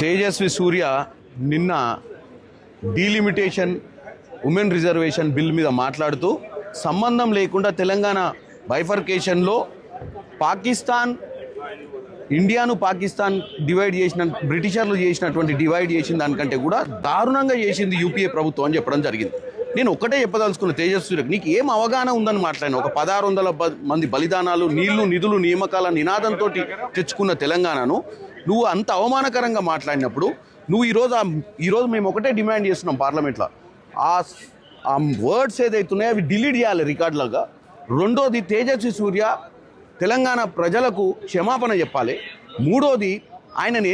తేజస్వి సూర్య నిన్న delimitation women reservation bill మీద మాట్లాడుతూ సంబంధం లేకుండా తెలంగాణ బైఫర్కేషన్లో పాకిస్తాన్ ఇండియాను పాకిస్తాన్ డివైడ్ చేసిన బ్రిటిషర్లు చేసినటువంటి డివైడ్ చేసిన దానికంటే కూడా దారుణంగా చేసింది యూపీఏ ప్రభుత్వం అని చెప్పడం జరిగింది. నేను ఒకటే చెప్పదలుచుకున్న తేజస్వి నీకు ఏం అవగాహన ఉందని మాట్లాడిన ఒక 1600 మంది బలిదానాలు నీళ్లు నిధులు నియామకాల నినాదంతో తెచ్చుకున్న తెలంగాణను నువ్వు అంత అవమానకరంగా మాట్లాడినప్పుడు నువ్వు ఈరోజు మేము ఒకటే డిమాండ్ చేస్తున్నాం పార్లమెంట్లో ఆ వర్డ్స్ ఏదైతున్నాయో అవి డిలీట్ చేయాలి రికార్డులుగా. రెండోది తేజస్వి సూర్య తెలంగాణ ప్రజలకు క్షమాపణ చెప్పాలి. మూడోది ఆయనను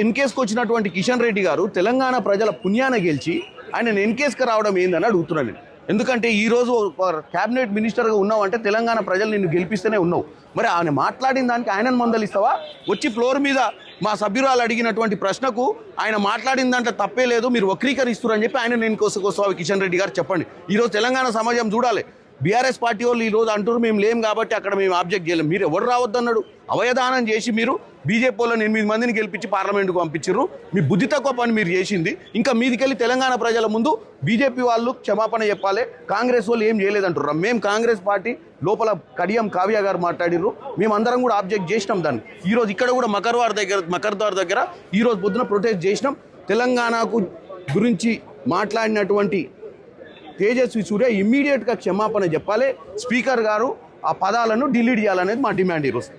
ఎన్కేస్కి వచ్చినటువంటి కిషన్ రెడ్డి గారు తెలంగాణ ప్రజల పుణ్యాన గెలిచి ఆయనను ఎన్కేస్కి రావడం ఏందని అడుగుతున్నాను నేను. ఎందుకంటే ఈరోజు క్యాబినెట్ మినిస్టర్గా ఉన్నావు అంటే తెలంగాణ ప్రజలు నిన్ను గెలిపిస్తేనే ఉన్నావు. మరి ఆయన మాట్లాడిన దానికి ఆయనను మందలిస్తావా? వచ్చి ఫ్లోర్ మీద మా సభ్యురాలు అడిగినటువంటి ప్రశ్నకు ఆయన మాట్లాడిన దాంట్లో తప్పే లేదు, మీరు వక్రీకరిస్తున్నారని చెప్పి ఆయన నేను కోసకోసా కిషన్ రెడ్డి గారు చెప్పండి. ఈరోజు తెలంగాణ సమాజం చూడాలి. బీఆర్ఎస్ పార్టీ వాళ్ళు ఈరోజు అంటారు మేము లేం కాబట్టి అక్కడ మేము ఆబ్జెక్ట్ చేయలేం. మీరు ఎవరు రావద్దన్నాడు? అవయదానం చేసి మీరు బీజేపీ వాళ్ళని 8 మందిని గెలిపించి పార్లమెంటుకు పంపించారు. మీ బుద్ధి తక్కువ పని మీరు చేసింది. ఇంకా మీదికెళ్ళి తెలంగాణ ప్రజల ముందు బీజేపీ వాళ్ళు క్షమాపణ చెప్పాలి, కాంగ్రెస్ వాళ్ళు ఏం చేయలేదంటారు. మేము కాంగ్రెస్ పార్టీ లోపల కడియం కావ్య గారు మాట్లాడిర్రు, మేమందరం కూడా ఆబ్జెక్ట్ చేసినాం దాన్ని. ఈరోజు ఇక్కడ కూడా మకర్ద్వార్ దగ్గర ఈరోజు పొద్దున ప్రొటెస్ట్ చేసినాం. తెలంగాణకు గురించి మాట్లాడినటువంటి తేజస్వి సూర్య ఇమ్మీడియట్గా క్షమాపణ చెప్పాలి. స్పీకర్ గారు ఆ పదాలను డిలీట్ చేయాలనేది మా డిమాండ్ ఈరోజు.